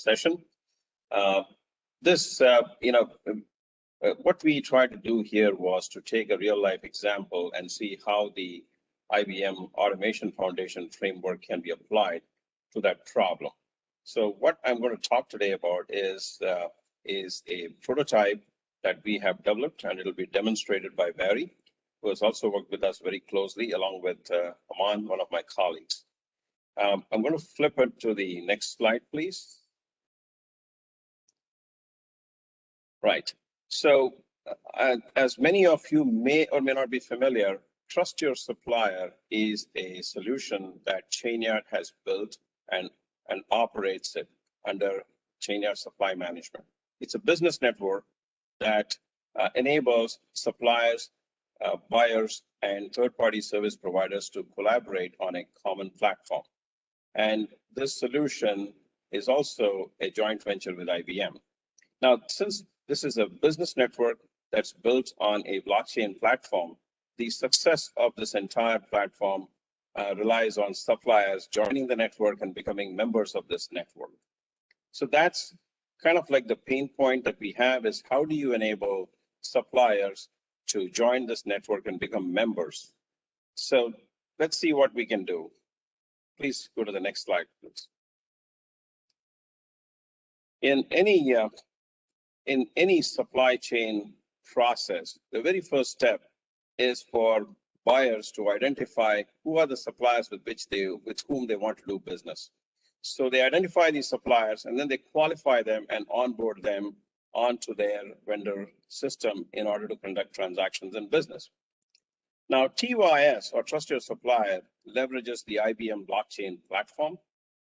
session. What we tried to do here was to take a real life example and see how the IBM Automation Foundation framework can be applied to that problem. So what I'm going to talk today about is a prototype that we have developed, and it'll be demonstrated by Barry, who has also worked with us very closely, along with Aman, one of my colleagues. I'm going to flip it to the next slide, please. Right. So as many of you may or may not be familiar, Trust Your Supplier is a solution that Chainyard has built and operates it under Chainyard Supply Management. It's a business network that enables suppliers, buyers, and third-party service providers to collaborate on a common platform. And this solution is also a joint venture with IBM. Now, since this is a business network that's built on a blockchain platform, the success of this entire platform relies on suppliers joining the network and becoming members of this network. So that's kind of like the pain point that we have, is how do you enable suppliers to join this network and become members? So let's see what we can do. Please go to the next slide, please. In any supply chain process, the very first step is for buyers to identify who are the suppliers with whom they want to do business. So they identify these suppliers, and then they qualify them and onboard them onto their vendor system in order to conduct transactions in business. Now, TYS, or Trust Your Supplier, leverages the IBM blockchain platform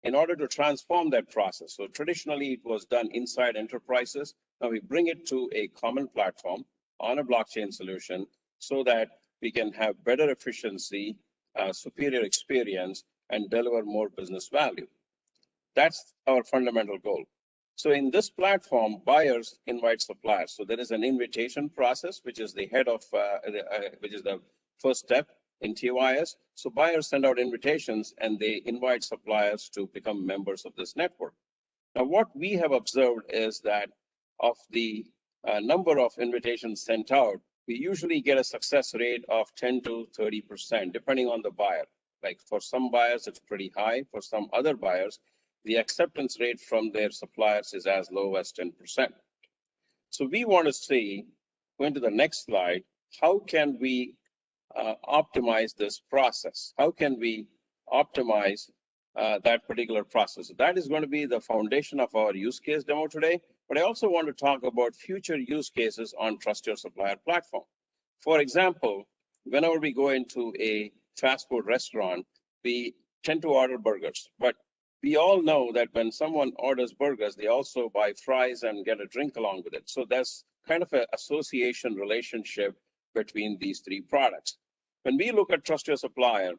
in order to transform that process. So traditionally, it was done inside enterprises. Now we bring it to a common platform on a blockchain solution so that we can have better efficiency, superior experience, and deliver more business value. That's our fundamental goal. So in this platform, buyers invite suppliers. So there is an invitation process, which is the first step in TYS. So buyers send out invitations and they invite suppliers to become members of this network. Now, what we have observed is that of the number of invitations sent out, we usually get a success rate of 10 to 30%, depending on the buyer. Like for some buyers, it's pretty high. For some other buyers, the acceptance rate from their suppliers is as low as 10%. So we want to see, going to the next slide, how can we optimize this process? How can we optimize that particular process? That is going to be the foundation of our use case demo today. But I also want to talk about future use cases on Trust Your Supplier platform. For example, whenever we go into a fast food restaurant, we tend to order burgers. But we all know that when someone orders burgers, they also buy fries and get a drink along with it. So there's kind of an association relationship between these three products. When we look at Trust Your Supplier,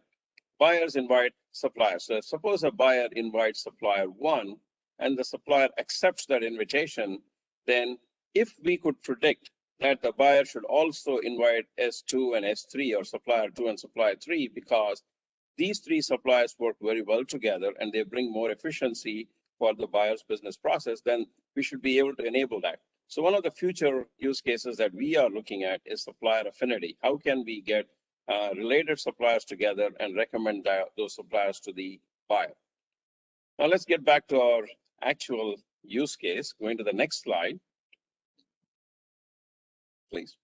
buyers invite suppliers. So suppose a buyer invites supplier one and the supplier accepts that invitation, then if we could predict that the buyer should also invite S2 and S3, or supplier 2 and supplier 3, because these three suppliers work very well together and they bring more efficiency for the buyer's business process, then we should be able to enable that. So one of the future use cases that we are looking at is supplier affinity. How can we get related suppliers together and recommend those suppliers to the buyer? Now let's get back to our actual use case. Going to the next slide, please.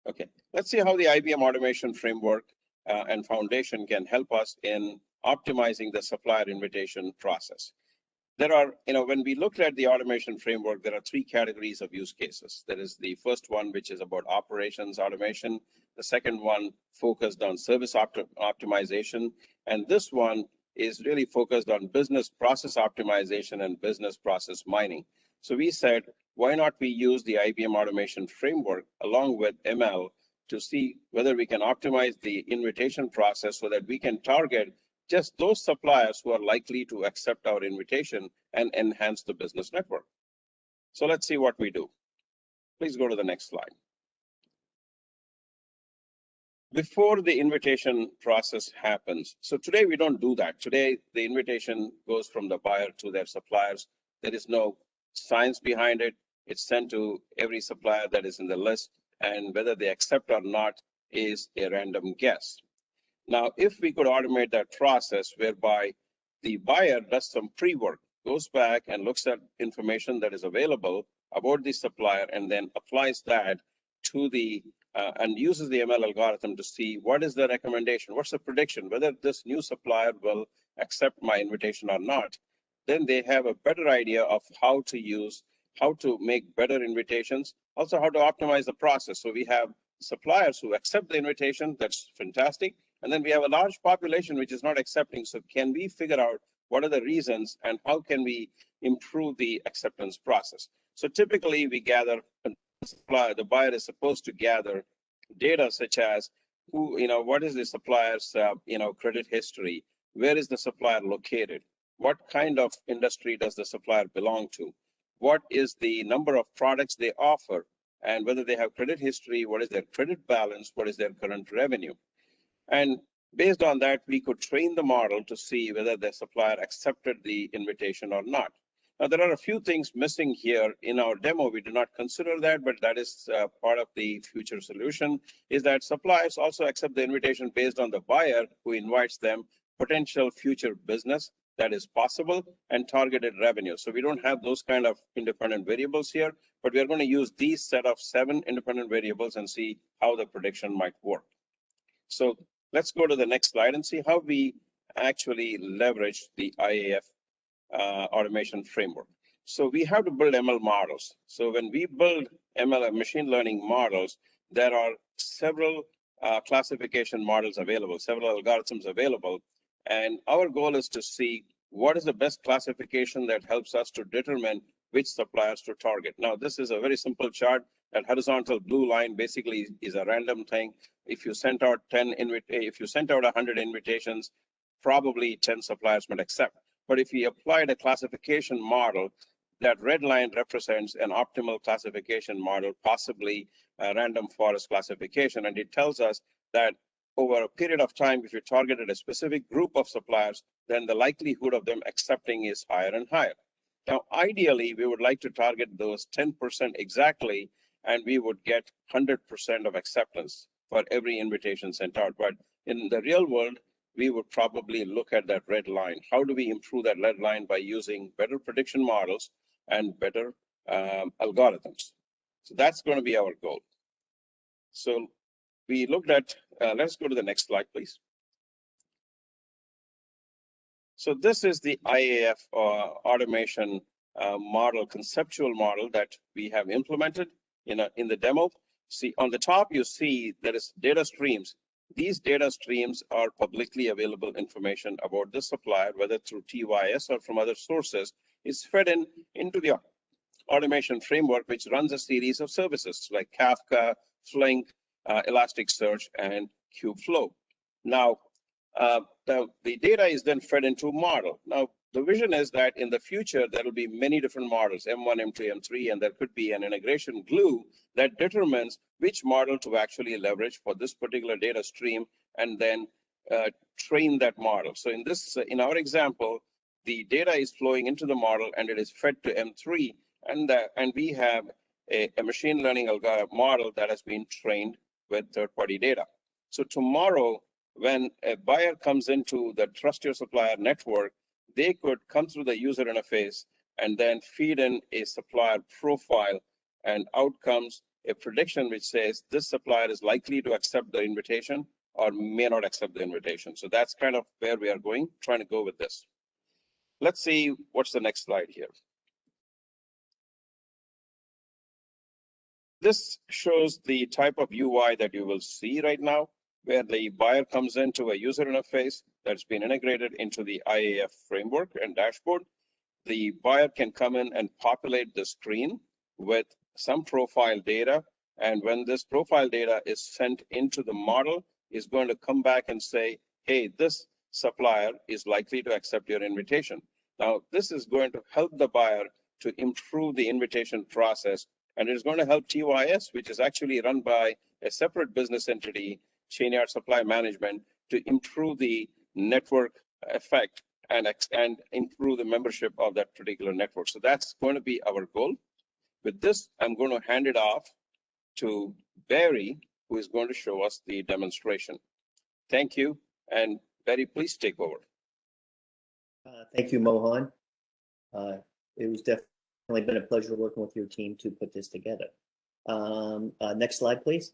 Okay, let's see how the IBM Automation Framework and Foundation can help us in optimizing the supplier invitation process. There are, when we looked at the automation framework, there are three categories of use cases. There is the first one, which is about operations automation. The second one focused on service optimization. And this one is really focused on business process optimization and business process mining. So we said, why not we use the IBM Automation Framework along with ML to see whether we can optimize the invitation process so that we can target just those suppliers who are likely to accept our invitation and enhance the business network. So let's see what we do. Please go to the next slide. Before the invitation process happens, so today we don't do that. Today, the invitation goes from the buyer to their suppliers There is no science behind it. It's sent to every supplier that is in the list, and whether they accept or not is a random guess. Now, if we could automate that process whereby the buyer does some pre-work, goes back and looks at information that is available about the supplier, and then applies that to the and uses the ML algorithm to see what is the recommendation, what's the prediction, whether this new supplier will accept my invitation or not, then they have a better idea of how to make better invitations, also how to optimize the process. So we have suppliers who accept the invitation, that's fantastic. And then we have a large population which is not accepting. So can we figure out what are the reasons and how can we improve the acceptance process? So typically we gather, the buyer is supposed to gather data such as what is the supplier's, credit history? Where is the supplier located? What kind of industry does the supplier belong to? What is the number of products they offer? And whether they have credit history, what is their credit balance? What is their current revenue? And based on that, we could train the model to see whether the supplier accepted the invitation or not. Now, there are a few things missing here in our demo. We do not consider that, but that is part of the future solution, is that suppliers also accept the invitation based on the buyer who invites them, potential future business that is possible, and targeted revenue. So we don't have those kind of independent variables here, but we are going to use these set of 7 independent variables and see how the prediction might work. So let's go to the next slide and see how we actually leverage the IAF automation framework. So we have to build ML models. So when we build ML machine learning models, there are several classification models available, several algorithms available. And our goal is to see what is the best classification that helps us to determine which suppliers to target. Now, this is a very simple chart. That horizontal blue line basically is a random thing. If you sent out 100 invitations, probably 10 suppliers might accept. But if we applied a classification model, that red line represents an optimal classification model, possibly a random forest classification. And it tells us that over a period of time, if you targeted a specific group of suppliers, then the likelihood of them accepting is higher and higher. Now, ideally, we would like to target those 10% exactly, and we would get 100% of acceptance for every invitation sent out. But in the real world, we would probably look at that red line. How do we improve that red line? By using better prediction models and better algorithms. So that's going to be our goal. So we looked at, let's go to the next slide, please. So this is the IAF automation model, conceptual model that we have implemented in the demo. See, on the top, you see there is data streams. These data streams are publicly available information about the supplier, whether through TYS or from other sources. It's fed into the automation framework, which runs a series of services like Kafka, Flink, Elasticsearch, and Kubeflow. Now, the data is then fed into a model. Now, the vision is that in the future, there will be many different models, M1, M2, M3, and there could be an integration glue that determines which model to actually leverage for this particular data stream, and then train that model. So in our example, the data is flowing into the model and it is fed to M3, and we have a machine learning model that has been trained with third-party data. So tomorrow, when a buyer comes into the Trust Your Supplier network, they could come through the user interface and then feed in a supplier profile, and out comes a prediction which says this supplier is likely to accept the invitation or may not accept the invitation. So that's kind of where we are trying to go with this. Let's see what's the next slide here. This shows the type of UI that you will see right now, where the buyer comes into a user interface that's been integrated into the IAF framework and dashboard. The buyer can come in and populate the screen with some profile data. And when this profile data is sent into the model, it's going to come back and say, hey, this supplier is likely to accept your invitation. Now, this is going to help the buyer to improve the invitation process. And it's going to help TYS, which is actually run by a separate business entity, Chainyard Supply Management, to improve the network effect and improve the membership of that particular network. So that's going to be our goal. With this, I'm going to hand it off to Barry, who is going to show us the demonstration. Thank you. And Barry, please take over. Thank you, Mohan. It was definitely been a pleasure working with your team to put this together. Next slide, please.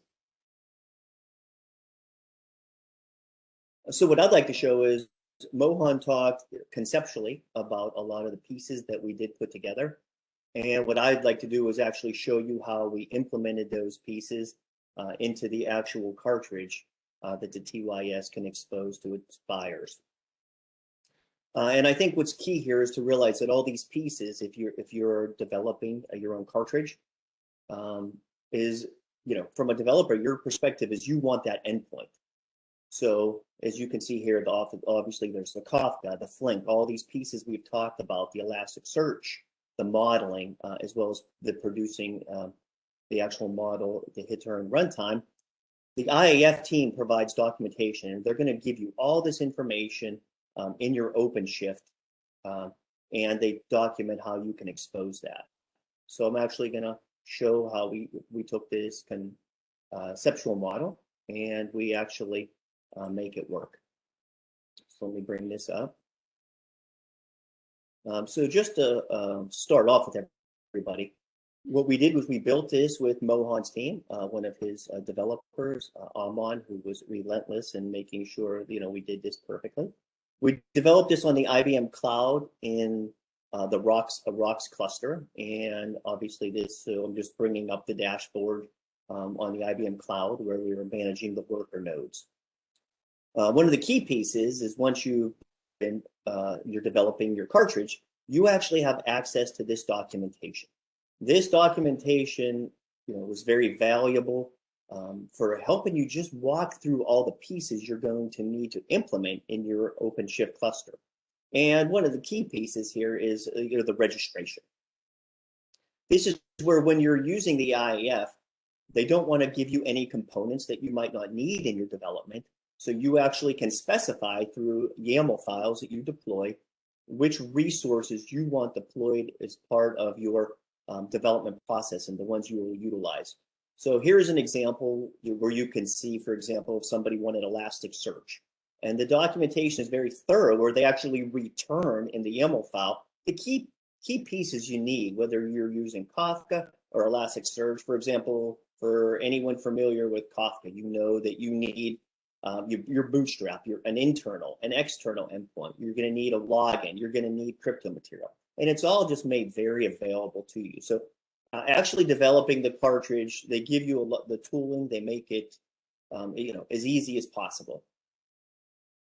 So what I'd like to show is Mohan talked conceptually about a lot of the pieces that we did put together. And what I'd like to do is actually show you how we implemented those pieces into the actual cartridge that the TYS can expose to its buyers. And I think what's key here is to realize that all these pieces, if you're developing your own cartridge, is, from a developer, your perspective is you want that endpoint. So as you can see here, obviously there's the Kafka, the Flink, all these pieces we've talked about, the Elasticsearch, the modeling, as well as the producing the actual model, the hit turn runtime. The IAF team provides documentation, and they're going to give you all this information in your OpenShift, and they document how you can expose that. So I'm actually going to show how we took this conceptual model and we actually make it work. So let me bring this up. So just to start off with everybody, what we did was we built this with Mohan's team, one of his developers, Aman, who was relentless in making sure we did this perfectly. We developed this on the IBM cloud in the ROX cluster, and obviously this. So I'm just bringing up the dashboard on the IBM cloud where we were managing the worker nodes. One of the key pieces is once you're developing your cartridge, you actually have access to this documentation. This documentation, was very valuable for helping you just walk through all the pieces you're going to need to implement in your OpenShift cluster. And one of the key pieces here is the registration. This is where when you're using the IAF, they don't want to give you any components that you might not need in your development. So you actually can specify through YAML files that you deploy which resources you want deployed as part of your development process and the ones you will utilize. So here's an example where you can see, for example, if somebody wanted Elasticsearch. And the documentation is very thorough where they actually return in the YAML file the key pieces you need, whether you're using Kafka or Elasticsearch. For example, for anyone familiar with Kafka, you know that you need your bootstrap, an internal, an external endpoint. You're going to need a login. You're going to need crypto material. And it's all just made very available to you. So actually developing the cartridge, they give you the tooling. They make it as easy as possible.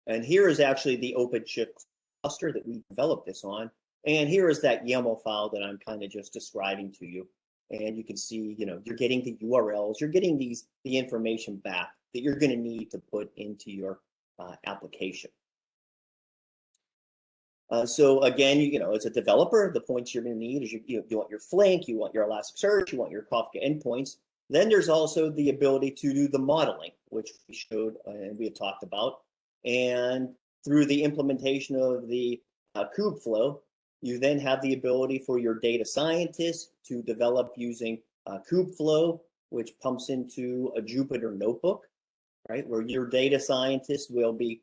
And here is actually the OpenShift cluster that we developed this on. And here is that YAML file that I'm kind of just describing to you. And you can see, you're getting the URLs, you're getting the information back that you're going to need to put into your application. So again, as a developer, the points you're going to need is you want your Flink, you want your Elasticsearch, you want your Kafka endpoints. Then there's also the ability to do the modeling, which we showed and we had talked about. And through the implementation of the Kubeflow, you then have the ability for your data scientists to develop using Kubeflow, which pumps into a Jupyter notebook, right? Where your data scientists will be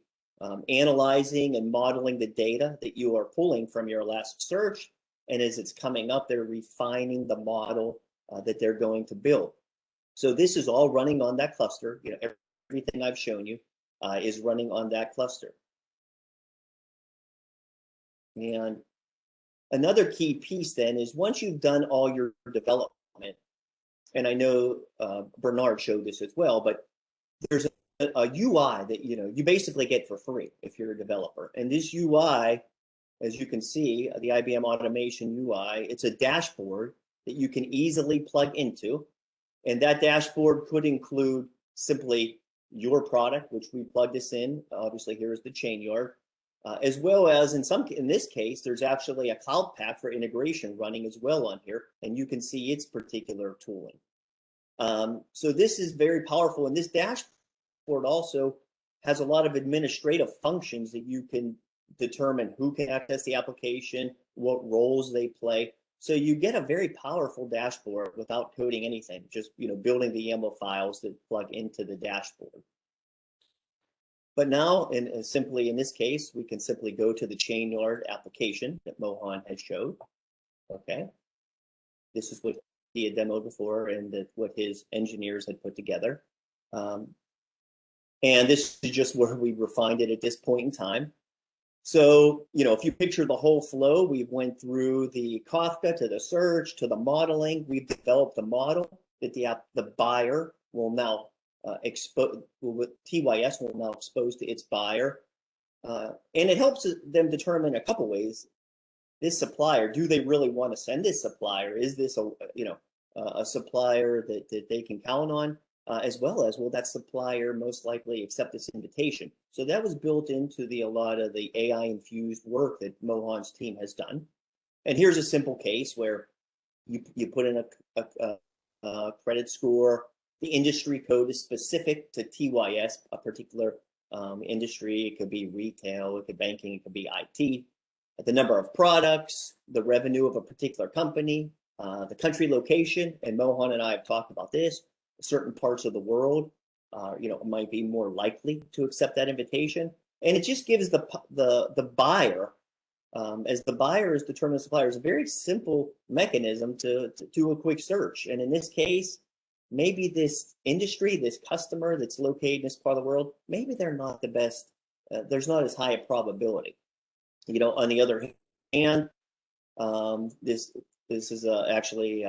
analyzing and modeling the data that you are pulling from your Elasticsearch. And as it's coming up, they're refining the model that they're going to build. So this is all running on that cluster. Everything I've shown you is running on that cluster. And another key piece then is once you've done all your development, and I know Bernard showed this as well, but there's a UI that you basically get for free if you're a developer. And this UI, as you can see, the IBM Automation UI, it's a dashboard that you can easily plug into. And that dashboard could include simply your product, which we plug this in. Obviously, here's the Chainyard. As well as in this case, there's actually a cloud pack for integration running as well on here, and you can see its particular tooling. So this is very powerful, and this dashboard also has a lot of administrative functions that you can determine who can access the application, what roles they play. So you get a very powerful dashboard without coding anything, just building the YAML files that plug into the dashboard. But now, simply in this case, we can simply go to the Chainyard application that Mohan had showed. Okay, this is what he had demoed before, and what his engineers had put together. And this is just where we refined it at this point in time. So, if you picture the whole flow, we went through the Kafka to the search to the modeling. We've developed a model that the buyer will now expose, TYS will now expose to its buyer. And it helps them determine a couple ways. This supplier, do they really want to send this supplier? Is this a supplier that they can count on? As well as, will that supplier most likely accept this invitation? So that was built into a lot of the AI-infused work that Mohan's team has done. And here's a simple case where you put in a credit score. The industry code is specific to TYS, a particular industry. It could be retail, it could be banking, it could be IT. The number of products, the revenue of a particular company, the country location, and Mohan and I have talked about this. Certain parts of the world, might be more likely to accept that invitation, and it just gives the buyer, as the buyer is determined supplier, is a very simple mechanism to do a quick search. And in this case, maybe this industry, this customer that's located in this part of the world, maybe they're not the best. There's not as high a probability. On the other hand, this is actually.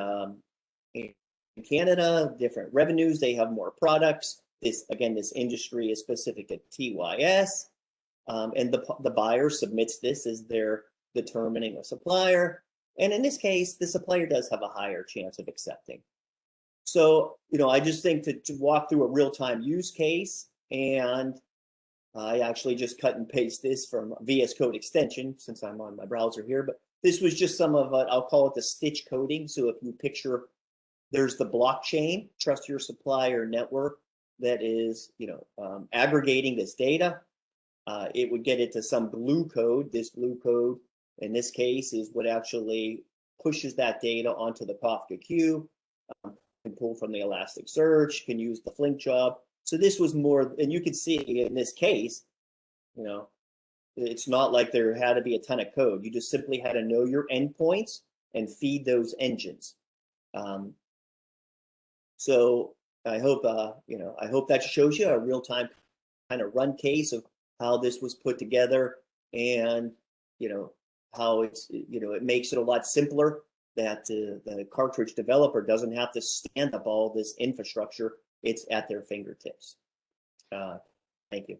In Canada, different revenues, they have more products. This industry is specific to TYS, and the buyer submits this as they're determining a supplier. And in this case, the supplier does have a higher chance of accepting. So, I just think to walk through a real-time use case, and I actually just cut and paste this from VS Code extension since I'm on my browser here, but this was just some of it. I'll call it the stitch coding. So if you picture, there's the blockchain, trust your supplier network, that is, aggregating this data. It would get it to some glue code. This glue code, in this case, is what actually pushes that data onto the Kafka queue. Can pull from the Elasticsearch, can use the Flink job. So this was more, and you can see in this case, it's not like there had to be a ton of code. You just simply had to know your endpoints and feed those engines. So I hope, I hope that shows you a real-time kind of run case of how this was put together, and, how it's, it makes it a lot simpler that the cartridge developer doesn't have to stand up all this infrastructure. It's at their fingertips. Thank you.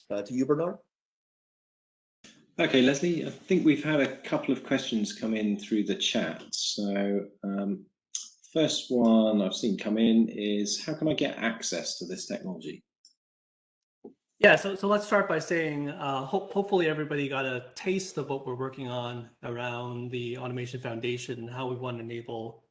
To you, Bernard. Okay, Leslie, I think we've had a couple of questions come in through the chat. So first one I've seen come in is, how can I get access to this technology? Yeah, so let's start by saying, hopefully everybody got a taste of what we're working on around the Automation Foundation and how we want to enable